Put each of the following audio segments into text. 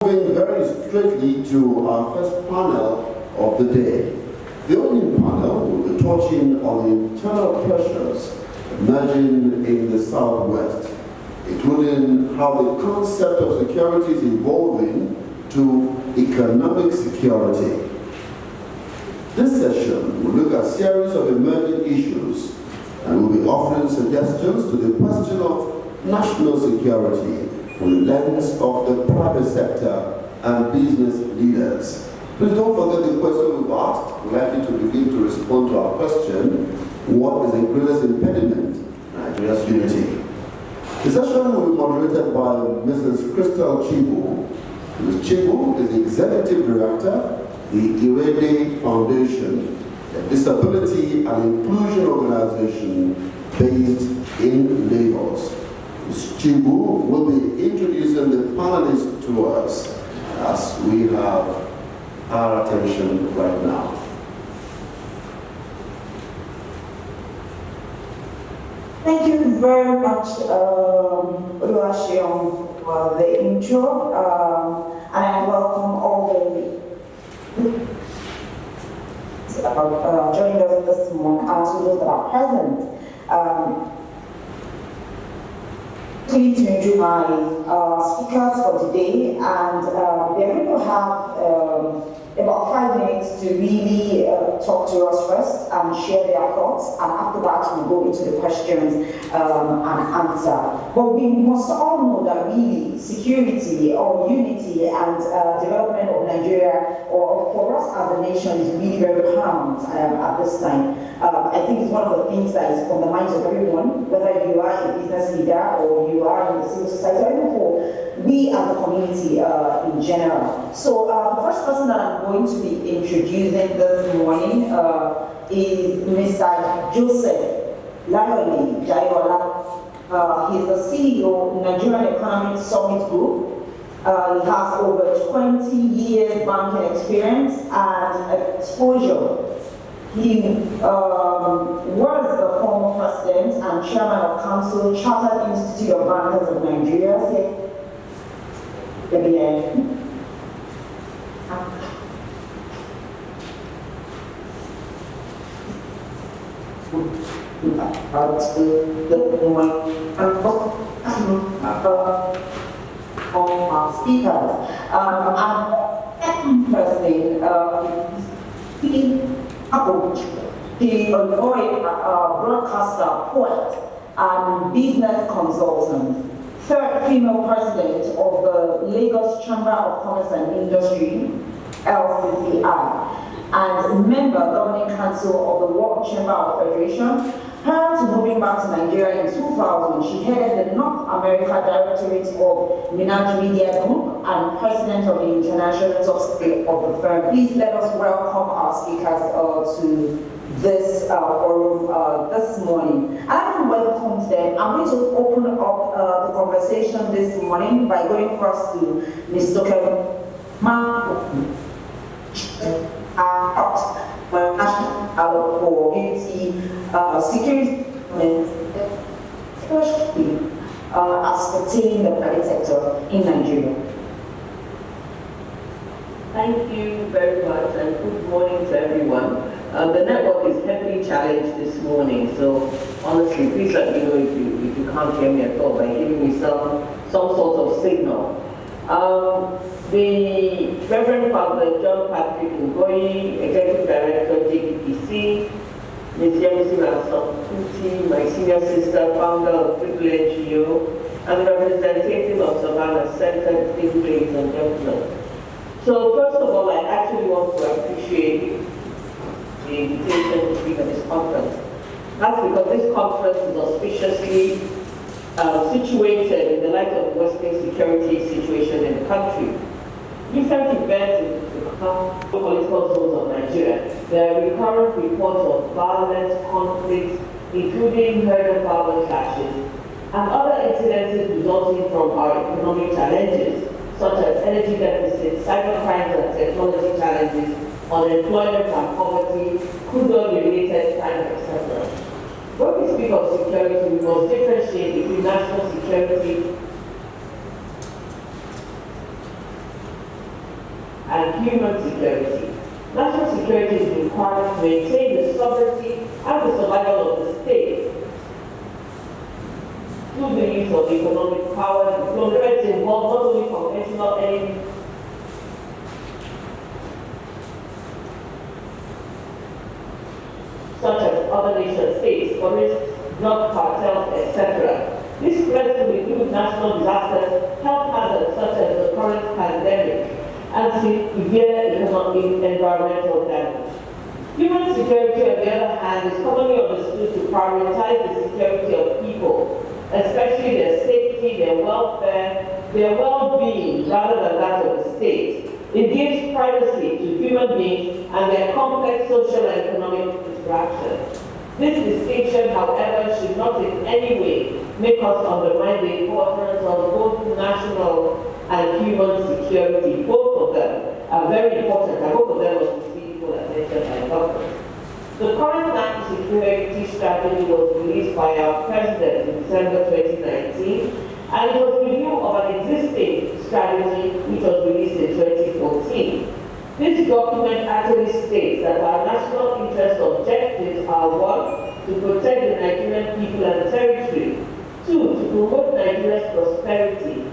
Moving very straightly to our first panel of the day. The opening panel will be touching on the internal pressures emerging in the Southwest, including how the concept of security is evolving to economic security. This session will look at a series of emerging issues and will be offering suggestions to the question of national security from the lens of the private sector and business leaders. Please don't forget the question we've asked. We'd like you to begin to respond to our question: what is the greatest impediment to Nigeria's unity? The session will be moderated by Mrs. Crystal Chibu. Ms. Chibu is the Executive Director, the Irede Foundation, a disability and inclusion organization based in Lagos. Ms. Chibu will be introducing the panelists to us as we have our attention right now. Thank you very much, Oluwaseun, for the intro, and I welcome all the joining us this morning and to those that are present. Please to introduce my speakers for today, and we are going to have about 5 minutes to really talk to us first and share their thoughts, and after that we'll go into the questions and answer. But we must all know that really security or unity and development of Nigeria, or for us as a nation, is really very paramount at this time. I think it's one of the things that is on the minds of everyone, whether you are a business leader or you are in the civil society, or even for we as a community in general. So the first person that I'm going to be introducing this morning is Mr. Joseph Layoli Jayola. He's the CEO of Nigerian Economic Summit Group. He has over 20 years banking experience and exposure. He was the former president and chairman of Council Chartered Institute of Bankers of Nigeria. Speakers. And personally, the broadcaster, poet, and business consultant, third female president of the Lagos Chamber of Commerce and Industry, LCCI, and member governing council of the World Chamber of Federation. Prior to moving back to Nigeria in 2000, she headed the North America Directorate of Minaj Media Group and president of the international subsidiary of the firm. Please let us welcome our speakers to this forum this morning. And I can welcome them. I'm going to open up the conversation this morning by going first to Mr. Kevin for unity, security, especially as pertaining the private sector in Nigeria. Thank you very much, and good morning to everyone. The network is heavily challenged this morning, so honestly, please let me know if you can't hear me at all by giving me some sort of signal. The Reverend Father John Patrick Ngoyi, Executive Director, JPPC, Ms. Yemisi Ransom-Kuti, my senior sister, founder of Privilege NGO, and representative of Savannah Center, ladies and gentlemen. So first of all, I actually want to appreciate the invitation to speak at this conference. That's because this conference is auspiciously situated in the light of the worsening security situation in the country. Recent events in the political zones of Nigeria, there are recurrent reports of violent conflicts, including herd-father clashes, and other incidences resulting from our economic challenges, such as energy deficits, cybercrimes and technology challenges, unemployment and poverty, crude oil-related crime, etc. When we speak of security, we must differentiate between national security and human security. National security is required to maintain the sovereignty and the survival of the state through the use of economic power. Diplomacy involves not only conventional enemies, such as other nation states, for instance, drug cartels, etc. This threat will include national disasters, health hazards such as the current pandemic, and severe economic environmental damage. Human security, on the other hand, is commonly understood to prioritize the security of people, especially their safety, their welfare, their well-being, rather than that of the state. It gives privacy to human beings and their complex social and economic interactions. This distinction, however, should not in any way make us undermine the importance of both national and human security. Both of them are very important, and both of them must receive equal attention by government. The current national security strategy was released by our president in December 2019, and it was a review of an existing strategy which was released in 2014. This document actually states that our national interest objectives are: 1, to protect the Nigerian people and territory; 2, to promote Nigeria's prosperity;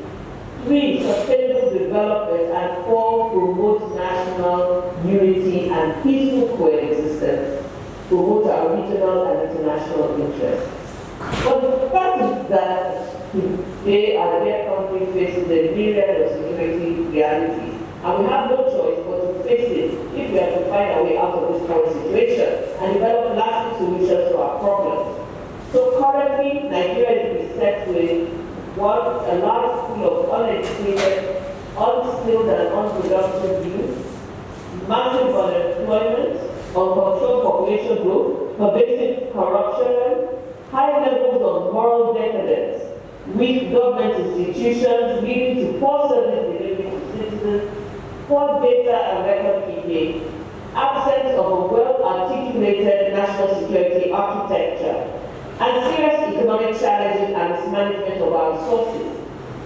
3, sustainable development; and 4, promote national unity and peaceful coexistence, promote our regional and international interests. But the fact is that today our dear country faces a myriad of security realities, and we have no choice but to face it if we are to find our way out of this current situation and develop lasting solutions to our problems. So currently, Nigeria is beset with a large pool of uneducated, unskilled and unproductive youth, massive unemployment, uncontrolled population growth, pervasive corruption, high levels of moral decadence, weak government institutions leading to poor service delivery to citizens, poor data and record keeping, absence of a well-articulated national security architecture, and serious economic challenges and mismanagement of our resources.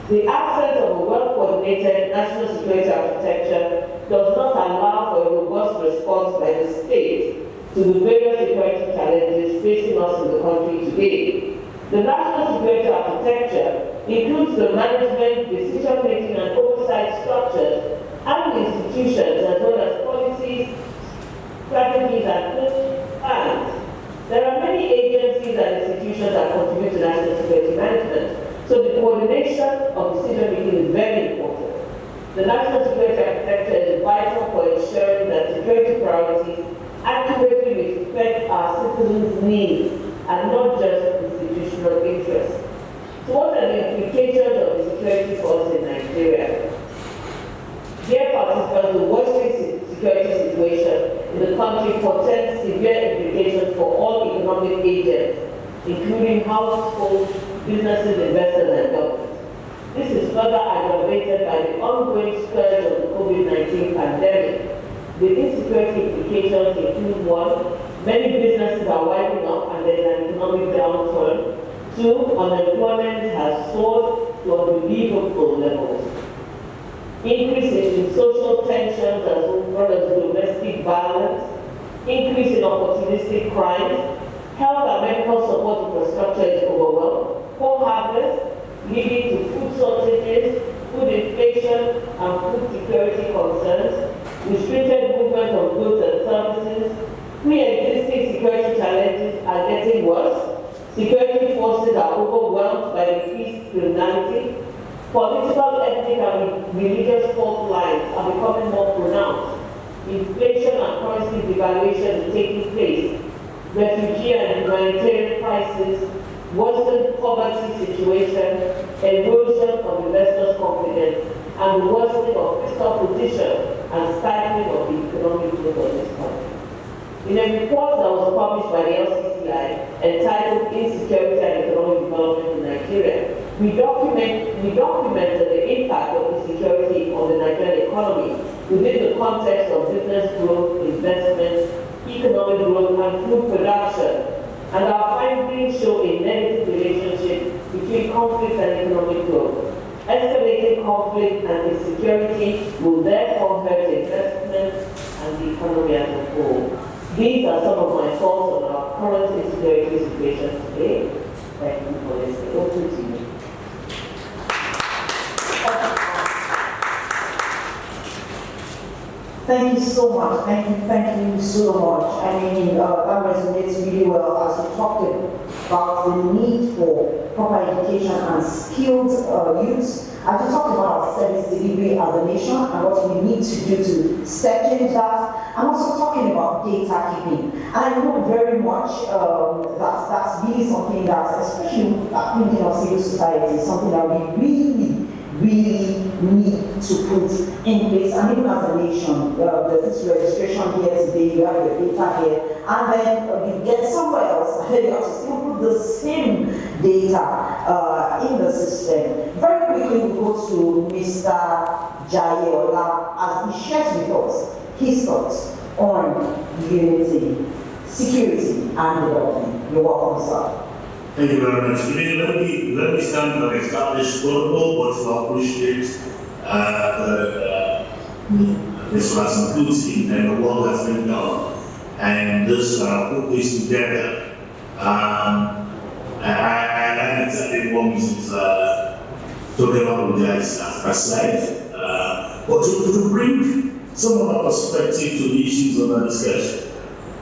The absence of a well-coordinated national security architecture does not allow for a robust response by the state to the various security challenges facing us in the country today. The national security architecture includes the management, decision-making and oversight structures and institutions, as well as policies, strategies and plans. There are many agencies and institutions that contribute to national security management, so the coordination of decision-making is very important. The national security architecture is vital for ensuring that security priorities accurately reflect our citizens' needs and not just institutional interests. So what are the implications of the security policy in Nigeria? Dear participants, the worsening security situation in the country portends severe implications for all economic agents, including households, businesses, investors, and governments. This is further aggravated by the ongoing scourge of the COVID-19 pandemic. The insecurity implications include: 1, many businesses are winding up and there is an economic downturn; 2, unemployment has soared to unbelievable levels; increase in social tensions as well as domestic violence; increase in opportunistic crimes; health and medical support infrastructure is overwhelmed; poor harvest, leading to food shortages, food inflation and food security concerns; restricted movement of goods and services. Pre-existing security challenges are getting worse. Security forces are overwhelmed by increased criminality. Political, ethnic, and religious fault lines are becoming more pronounced. Inflation and currency devaluation is taking place. Refugee and humanitarian crisis, worsened poverty situation, erosion of investors' confidence, and the worsening of fiscal position and stifling of the economic growth of this country. In a report that was published by the LCCI entitled Insecurity and Economic Development in Nigeria, we documented the impact of insecurity on the Nigerian economy within the context of business growth, investment, economic growth, and food production. And our findings show a negative relationship between conflict and economic growth. Escalating conflict and insecurity will therefore hurt a economy as a whole. These are some of my thoughts on our current insecurity situation today. Thank you for listening. Over to you. Thank you so much. Thank you so much. I mean, that resonates really well as we talked about the need for proper education and skilled youth. As we talked about our service delivery as a nation and what we need to do to step change that, and also talking about data keeping. And I know very much that's really something that, especially thinking of civil society, is something that we really need to put in place. And even as a nation, there's this registration here today, you have the data here, and then you get somewhere else, and then you have to still put the same data in the system. Very quickly, we go to Mr. Jayeola as he shares with us his thoughts on unity, security, and development. You're welcome, sir. Thank you very much. Let me stand on established protocol, but to appreciate Mr. Rasamputi and the work that's been done. And this put this together. I like exactly what Mrs. talking about the aside. But to bring some of our perspective to the issues of our discussion.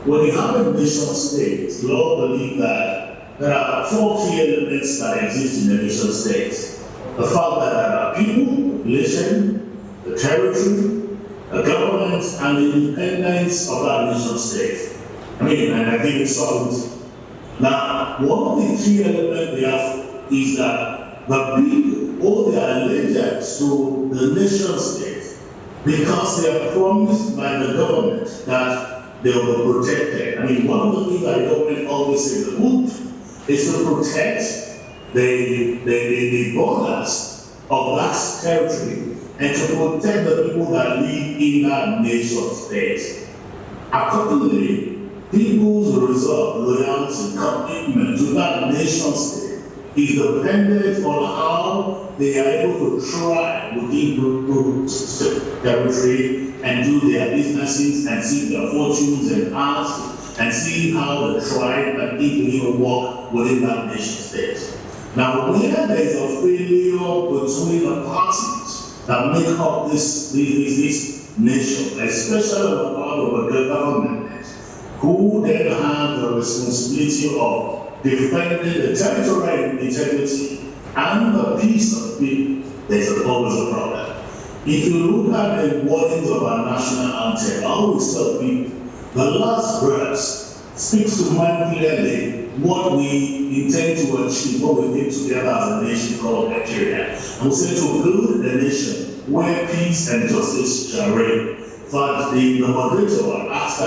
When you have a nation state, we all believe that there are 4 key elements that exist in a nation state. The fact that there are people, population, the territory, the government, and the independence of that nation state. And I think it's solid. Now, one of the key elements they have is that the people owe their allegiance to the nation state because they are promised by the government that they will be protected. One of the things that the government always says is to protect the borders of that territory and to protect the people that live in that nation state. Accordingly, people's resolve, loyalty, commitment to that nation state is dependent on how they are able to thrive within the territory and do their businesses and see their fortunes and arts and see how the tribe and people work within that nation state. Now, where there is a failure between the parties that make up this nation, especially on the part of the government, who then have the responsibility of defending the territorial integrity and the peace of people, there's always a problem. If you look at the wordings of our national anthem, I always tell people, the last verse speaks to mind clearly what we intend to achieve, what we came together as a nation called Nigeria. And we say to build a nation where peace and justice shall reign. But the moderator asked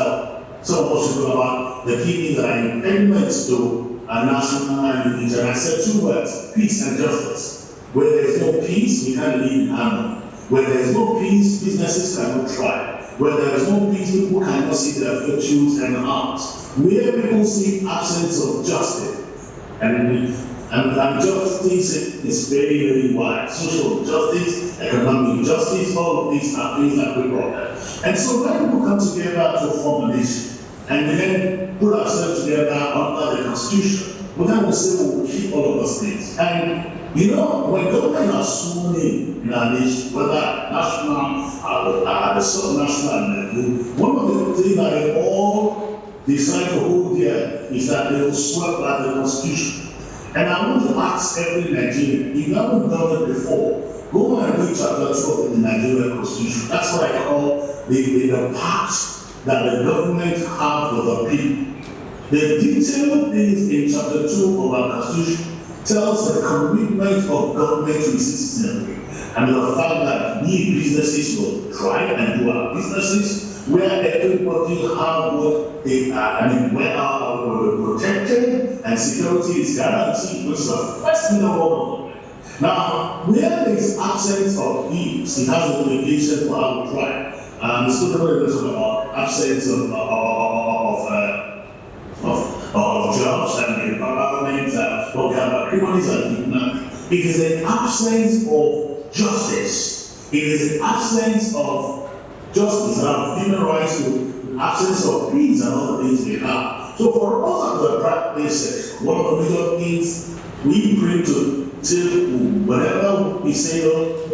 some of us about the key things that are impediments to our national unity. And I said 2 words, peace and justice. Where there is no peace, we can't live in harmony. Where there is no peace, businesses cannot thrive. Where there is no peace, people cannot see their virtues and arts. Where people see absence of justice, and justice is very, very wide. Social justice, economic justice, all of these are things that we brought up. And so when people come together to form a nation, and then put ourselves together under the Constitution, we can say we'll keep all of those things. And when government are sworn in our nation, whether national, at the subnational level, one of the things that they all decide to hold there is that they will swear by the Constitution. And I want to ask every Nigerian, if you haven't done it before, go and read chapter 2 of the Nigerian Constitution. That's what I call the pact that the government have with the people. The detailed things in chapter 2 of our Constitution tells the commitment of government to citizenry and the fact that we businesses will thrive and do our businesses where everybody have what they are, where our protected and security is guaranteed, which is the first in the world. Now, where there is absence of peace, it has an implication for our thrive. The student is about absence of jobs and the environment, but we have criminals and kidnapping. It is the absence of justice. It is the absence of justice and human rights to absence of peace and all the things we have. So for us as a practice, one of the major things we bring to whenever we say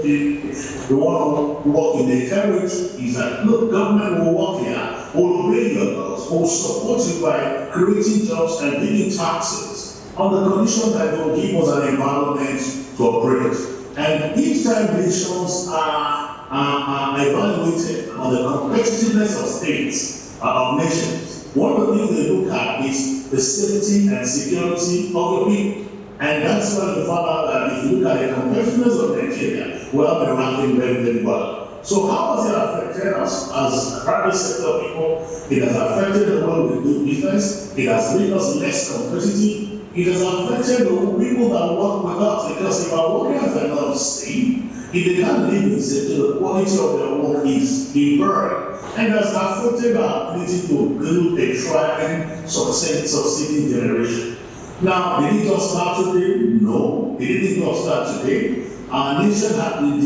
we want to work in the territory is that, look, government will work here, will obey your laws, will support you by creating jobs and giving taxes on the condition that they will give us an environment to operate. And each time nations are evaluated on the competitiveness of states, of nations, one of the things they look at is the safety and security of the people. And that's why you found out that if you look at the competitiveness of Nigeria, we have been ranking very, very well. So how has it affected us as private sector people? It has affected the way we do business. It has made us less competitive. It has affected the people that work with us, because if our workers are not safe, if they can't live in safety, the quality of their work is impaired. And it has affected our ability to build a thriving, succeeding generation. Now, did it just start today? No, it didn't just start today. Our nation had been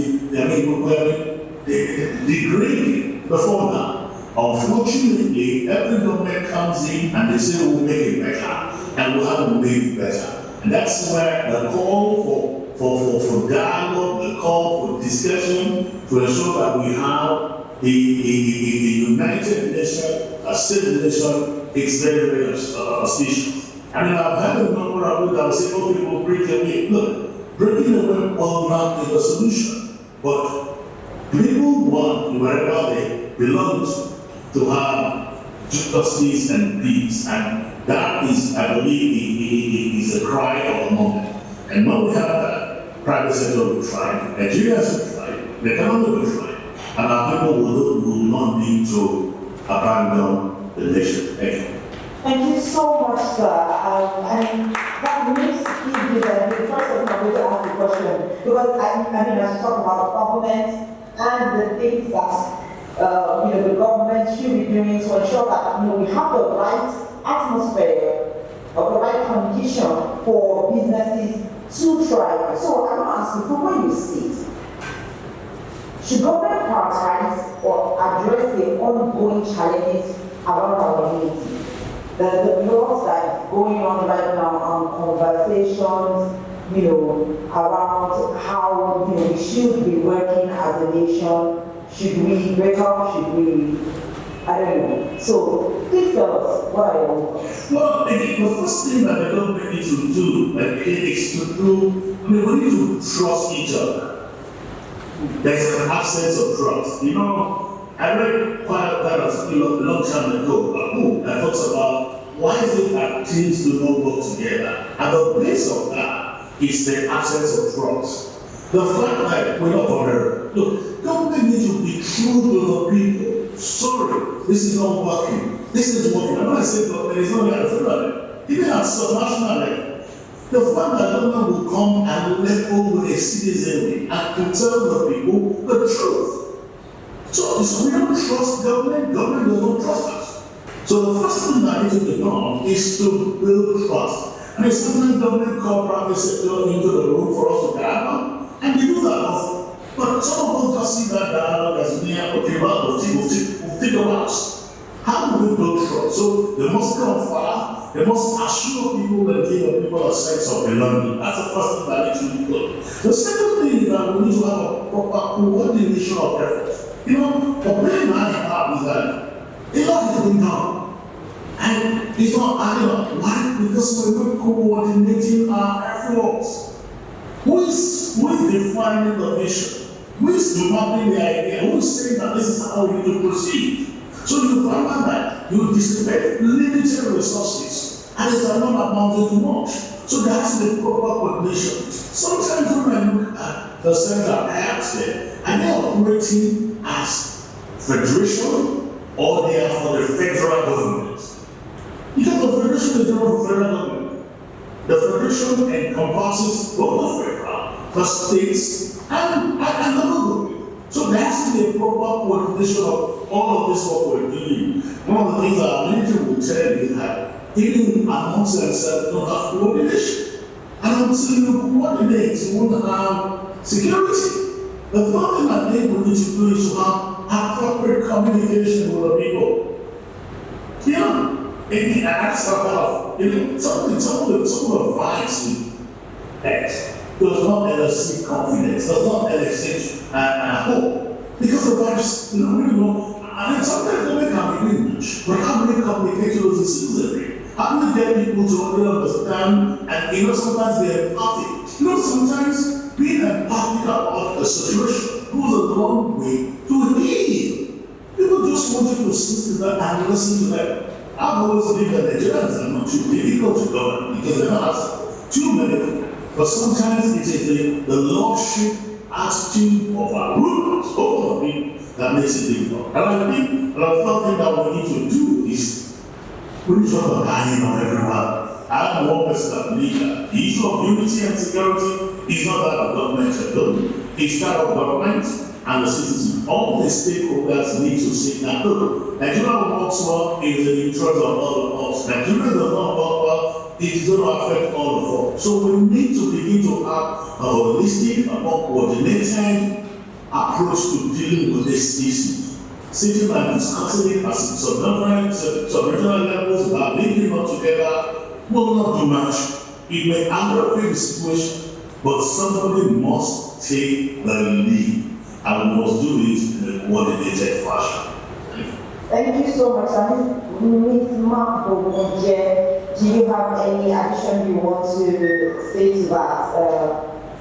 degrading before now. Unfortunately, every government comes in and they say we'll make it better, and we'll have to make it better. And that's where the call for dialogue, the call for discussion to ensure that we have a united nation, a safe nation, is very, very auspicious. I mean, I've had a number of people that will say, oh, people break away. Look, breaking away will not be the solution. But people want, wherever they belong to have justice and peace. And that is, I believe, is a cry of the moment. And when we have that, private sector will try, Nigerians will try, the economy will try, and our people will not need to abandon the nation. Thank you. Thank you so much, sir. And that makes me the first person I'm going to ask the question, because I mean, as you talk about government and the things that the government should be doing to ensure that we have the right atmosphere or the right condition for businesses to thrive. So I want to ask you, from where you sit, should government prioritize or address the ongoing challenges around our community? There's a lot that is going on right now on conversations, around how we should be working as a nation. Should we break up? Should we? I don't know. So please tell us, what are your thoughts? Well, the first thing that the government needs to do, is to do, we need to trust each other. There's an absence of trust. I read quite a long time ago a book that talks about why is it that teams do not work together. And the base of that is the absence of trust. The fact that we're not vulnerable. Look, government needs to be true to the people. Sorry, this is not working. This is working. I'm not saying government is not going to do that. Even at subnational level, the fact that government will come and level with a citizenry and to tell the people the truth. So we don't trust government does not trust us. So the first thing that needs to be done is to build trust. And if sometimes government call private sector into the room for us to dialogue, and they do that often. But some of us just see that dialogue as mere, okay, well, we'll think about us. How do we build trust? So they must come far, they must assure people and give people a sense of belonging. That's the first thing that needs to be done. The second thing is that we need to have a proper coordination of efforts. The problem I have is that a lot is going down. And it's not adding up. Why? Because we're not coordinating our efforts. Who is defining the vision? Who is developing the idea? Who is saying that this is how we need to proceed? So you find out that you dissipate limited resources and it's not amounting to much. So there has to be proper coordination. Sometimes when I look at the central apps there, and they're operating as federation or they are for the federal government. Because the federation is not for federal government. The federation encompasses both the federal, the states, and local government. So there has to be a proper coordination of all of this what we're doing. One of the things our military will tell you is that even amongst themselves don't have coordination. And until you coordinate, you won't have security. The first thing I think we need to do is to have appropriate communication with the people. You know, and I started off, some of the vibes with X does not elicit confidence, does not elicit hope. Because the vibes, really know, I mean, sometimes government can be doing much, but how many communications the citizenry? How do you get people to really understand and, sometimes they're empathic? Sometimes being empathic about the situation goes a long way to heal. People just want you to sit to them and listen to them. I've always believed that Nigerians are not too difficult to govern because they're not too many. But sometimes it is the lordship attitude of our rulers, both of them, that makes it difficult. And I think another thing that we need to do is we need to have a guiding on everyone. I am one person that believes that the issue of unity and security is not that of government alone. It's that of government and the citizens. All the stakeholders need to say that, look, Nigeria works well in the interest of all of us. Nigeria does not work well, it is going to affect all of us. So we need to begin to have a holistic, a more coordinated approach to dealing with this issue. Sitting and discussing it as some regional levels by linking them together will not do much. It may aggravate the situation, but somebody must take the lead and we must do it in a coordinated fashion. Thank you so much. Ms. Mark, do you have any addition you want to say to that?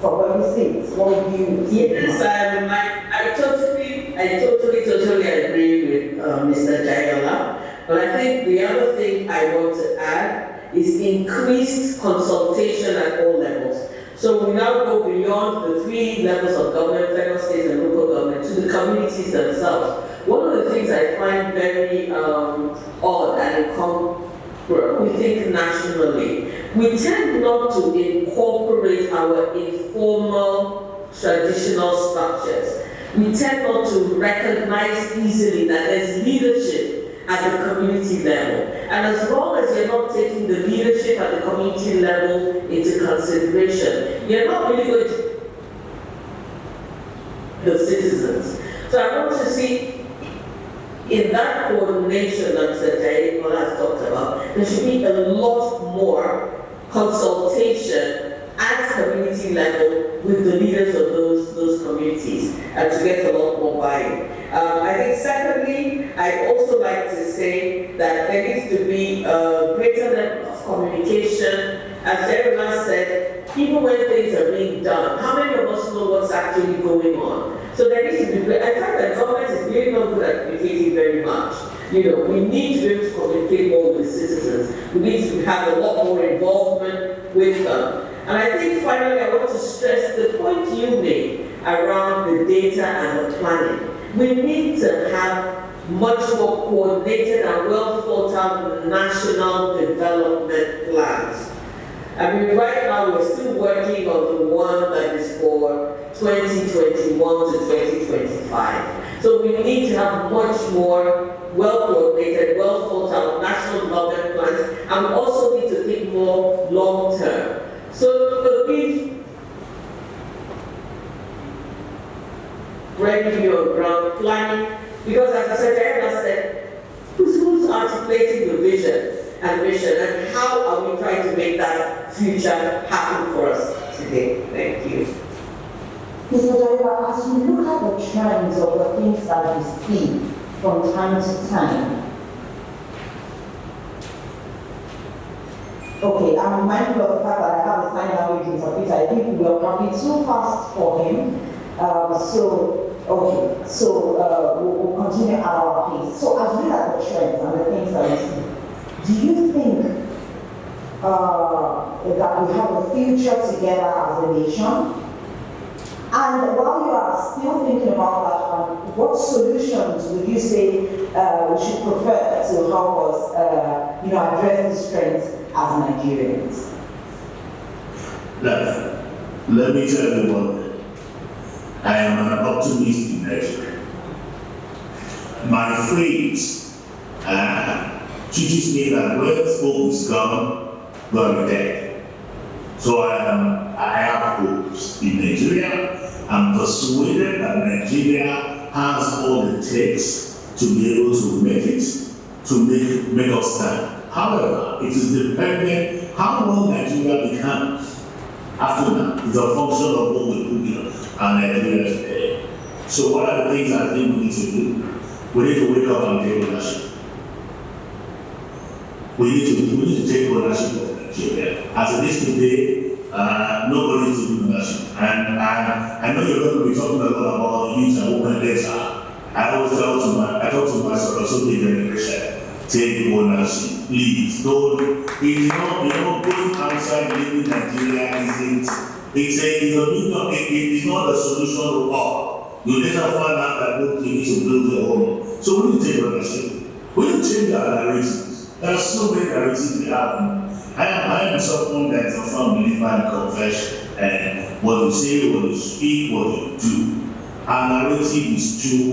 From what you say, what would you say? Yes, I totally agree with Mr. Jayola. But I think the other thing I want to add is increased consultation at all levels. So we now go beyond the 3 levels of government, federal, state, and local government, to the communities themselves. One of the things I find very odd and incongruous, we think nationally, we tend not to incorporate our informal traditional structures. We tend not to recognize easily that there's leadership at the community level. And as long as you're not taking the leadership at the community level into consideration, you're not really going to the citizens. So I want to see in that coordination that Mr. Jayola has talked about, there should be a lot more consultation at community level with the leaders of those communities and to get a lot more buy-in. I think secondly, I'd also like to say that there needs to be a greater level of communication. As Jayola said, even when things are being done, how many of us know what's actually going on? So there needs to be, I find that government is really not good at communicating very much. We need to be able to communicate more with the citizens. We need to have a lot more involvement with them. And I think finally I want to stress the point you made around the data and the planning. We need to have much more coordinated and well thought out national development plans. I mean, right now we're still working on the one that is for 2021 to 2025. So we need to have much more well-coordinated, well-thought-out national development plans, and we also need to think more long-term. So we revenue on ground planning, because as the Secretary said, who's articulating the vision and mission, and how are we trying to make that future happen for us today? Thank you. Mr. Jayola, as you look at the trends of the things that we see from time to time, okay, I'm mindful of the fact that I have a sign language interpreter. I think we are probably too fast for him. We'll continue at our pace. So as we look at the trends and the things that we see, do you think that we have a future together as a nation? And while you are still thinking about that, what solutions would you say we should prefer to help us, address these trends as Nigerians? Let me tell you one thing. I am an optimist in Nigeria. My phrase teaches me that where hope is gone, God is dead. So I have hopes in Nigeria. I'm persuaded that Nigeria has all it takes to be able to make it. to make us stand. However, it is dependent how long Nigeria becomes after that. It's a function of what we put in our Nigeria today. So what are the things I think we need to do? We need to wake up and take ownership. We need to take ownership of Nigeria. As it is today, nobody is taking ownership. And I know you're going to be talking a lot about the youth and women later. I always talk to my so generation, take ownership, please. Don't, going outside living Nigeria it's not a solution to all. You later find out that you need to build your home. So we need to take ownership. We need to change our narratives. There are so many narratives we have. I am someone that is a firm believer in confession, and what you say, what you speak, what you do. Our narrative is true.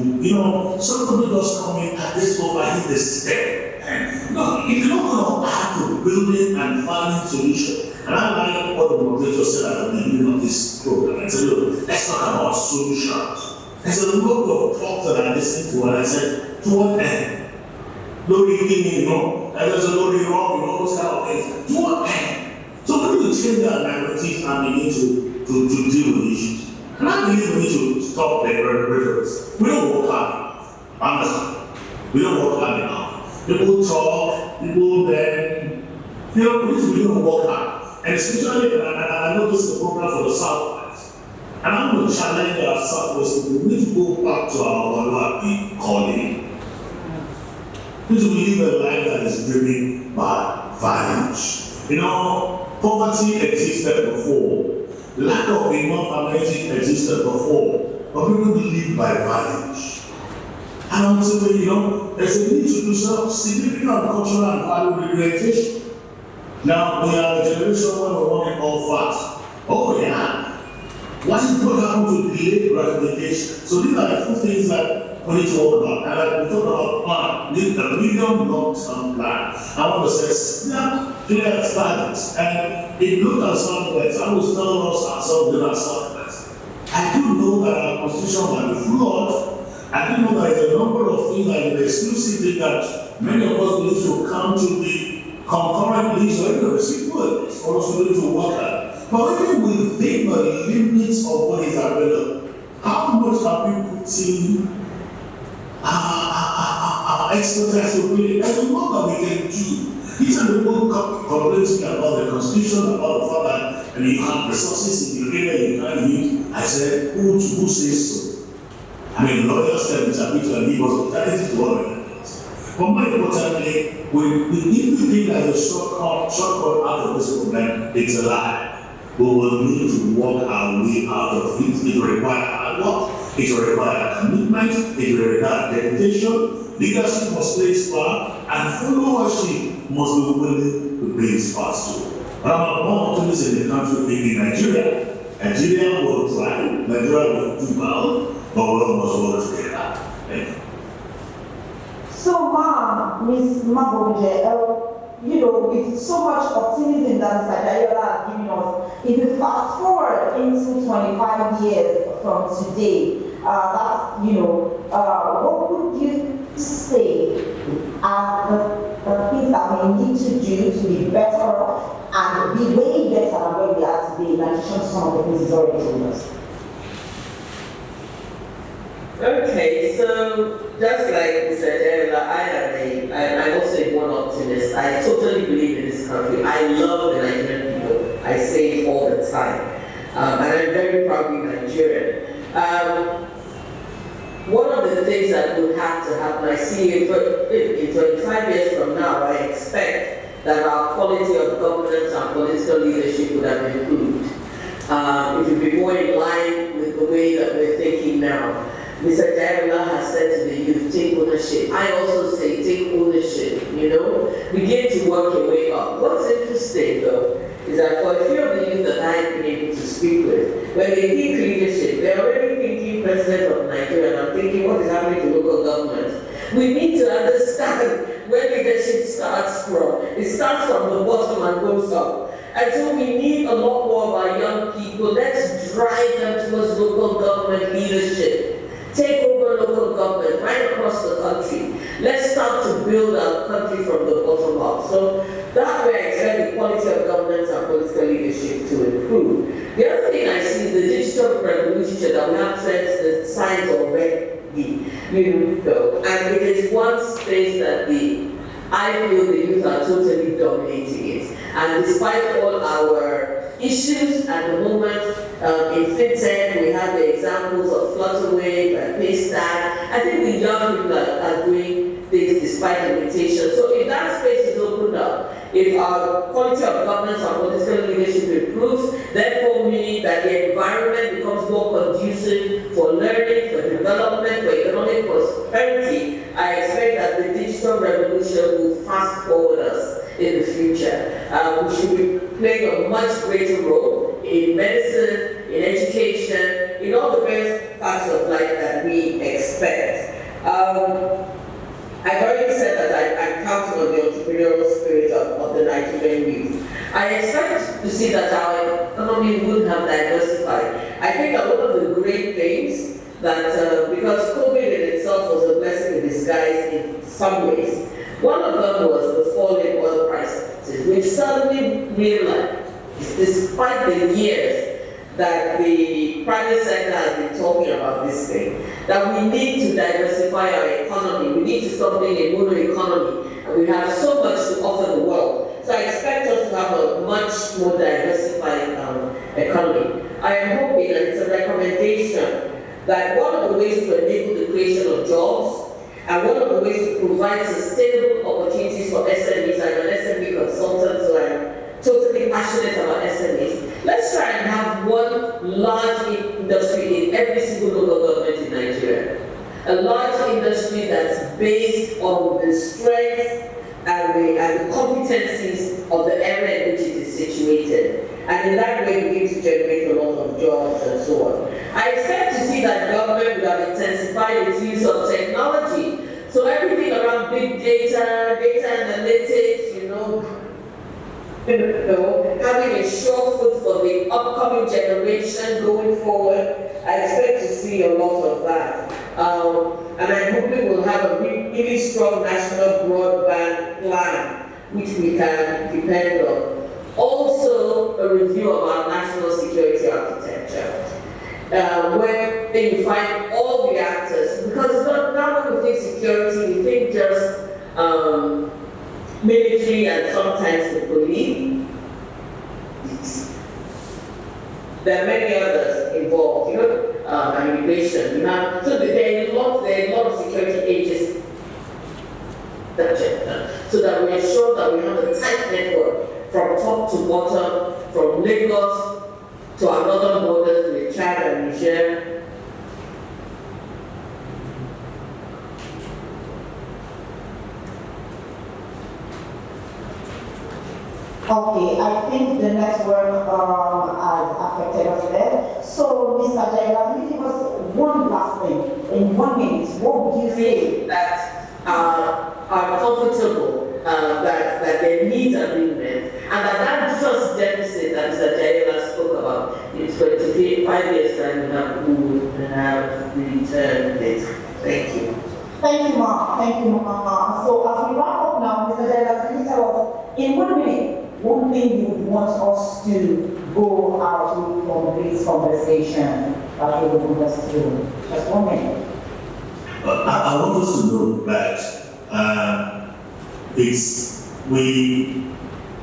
Some people just come in at this overhit the step. And if you're not going to add to building and finding solution, and I like what the moderator said at the beginning of this program. I said, look, let's talk about solutions. There's a lot of talks that I listened to, and I said, to what end? Lori King, there's a Lori wrong, those kind of things. To what end? So we need to change our narrative and we need to deal with issues. And I believe we need to stop the rhetoric. We don't work hard enough. Honestly, we don't work hard enough. People talk, people then, we don't work hard. And especially, I know this is a program for the Southwest. And I'm going to challenge our Southwest people. We need to go back to our Oluwabi calling. We need to live a life that is driven by values. Poverty existed before. Lack of enough amenities existed before, but people live by values. And until there's a need to do some significant cultural and value rehabilitation. Now we are a generation where we're working all fast. Oh yeah. What happened to delayed gratification? So these are the two things that we need to talk about. And we talk about plan, the medium long-term plan. I want to say, clear targets. And it looked at Southwest. I was telling us ourselves in our Southwest. I do know that our constitution might be flawed. I do know that there is a number of things like the exclusive thing that many of us need to come to the concurrent list or even the sequel list for us to be able to work at. But even within the limits of what is available, how much can we put in our expertise to play? There's a lot that we can do. These are the people complaining about the constitution, about the fact that you have resources in the area you can't use. I said, who says so? Lawyers can interpret and leave us alternative to all of this. But more importantly, if we think that the shortcut out of this problem, it's a lie. We will need to work our way out of it. It will require hard work, it will require commitment, it will require dedication. Leadership must play its part, and followership must be willing to play its part too. But I'm more optimistic in the country, in Nigeria. Nigeria will try, Nigeria will do well, but we all must work together. Thank you. So, Ms. Mabonje, with so much optimism that Mr. Jayola has given us, if you fast forward into 25 years from today, what would you say are the things that we need to do to be better off and be way better than where we are today, in addition to some of the things he's already told us? Okay, so just like Mr. Jayola, I'm also a born optimist. I totally believe in this country. I love the Nigerian people. I say it all the time. And I'm very proudly Nigerian. One of the things that will have to happen, I see in 25 years from now, I expect that our quality of governance and political leadership would have improved. It would be more in line with the way that we're thinking now. Mr. Jayola has said to the youth, take ownership. I also say, take ownership, Begin to work your way up. What's interesting, though, is that for a few of the youth that I've been able to speak with, when they think leadership, they're already thinking president of Nigeria, and I'm thinking, what is happening to local government? We need to understand where leadership starts from. It starts from the bottom and goes up. And so we need a lot more of our young people. Let's drive them towards local government leadership. Take over local government right across the country. Let's start to build our country from the bottom up. So that way I expect the quality of governance and political leadership to improve. The other thing I see is the digital revolution that we have trends and signs already, and it is one space that I feel the youth are totally dominating it. And despite all our issues at the moment, in fintech, we have the examples of Flutterwave and Paystack. I think the young people are doing things despite limitations. So if that space is opened up, if our quality of governance and political leadership improves, therefore meaning that the environment becomes more conducive for learning, for development, for economic prosperity, I expect that the digital revolution will fast forward us in the future. We should be playing a much greater role in medicine, in education, in all the various parts of life that we expect. I've already said that I count on the entrepreneurial spirit of the Nigerian youth. I expect to see that our economy would have diversified. I think that one of the great things that, because COVID in itself was a blessing in disguise in some ways, one of them was the fall in oil prices. We suddenly realized, despite the years that the private sector has been talking about this thing, that we need to diversify our economy. We need to stop being a mono economy. And we have so much to offer the world. So I expect us to have a much more diversified economy. I am hoping, and it's a recommendation, that one of the ways to enable the creation of jobs and one of the ways to provide sustainable opportunities for SMEs, I'm an SME consultant, so I'm totally passionate about SMEs. Let's try and have one large industry in every single local government in Nigeria. A large industry that's based on the strengths and the competencies of the area in which it is situated. And in that way, begin to generate a lot of jobs and so on. I expect to see that government would have intensified its use of technology. So everything around big data, data analytics, having a sure foot for the upcoming generation going forward, I expect to see a lot of that. And I hope we will have a really strong national broadband plan, which we can depend on. Also, a review of our national security architecture, where you find all the actors, because it's not when we think security, we think just military and sometimes the police. There are many others involved, immigration. So there are a lot of security agencies so that we ensure that we have a tight network from top to bottom, from Lagos to our northern borders with Chad and Niger. Okay, I think the network has affected us there. So, Mr. Jayla, can you give us one last thing in 1 minute? What would you say that are comfortable, that their needs are being met, and that trust deficit that Mr. Jayla spoke about in 25 years time we would have returned it. Thank you. Thank you, Ma. Thank you, Ma. So as we wrap up now, Mr. Jayla, can you tell us in 1 minute one thing you would want us to go out with from this conversation that you would want us to do? Just 1 minute. I want us to know that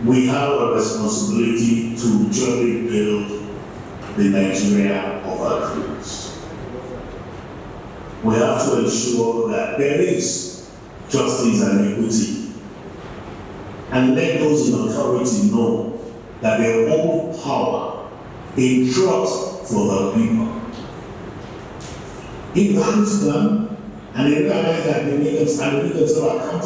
we have a responsibility to jointly build the Nigeria of our dreams. We have to ensure that there is justice and equity, and let those in authority know that they hold power in trust for the people. If that is done, and they realize that they make themselves accountable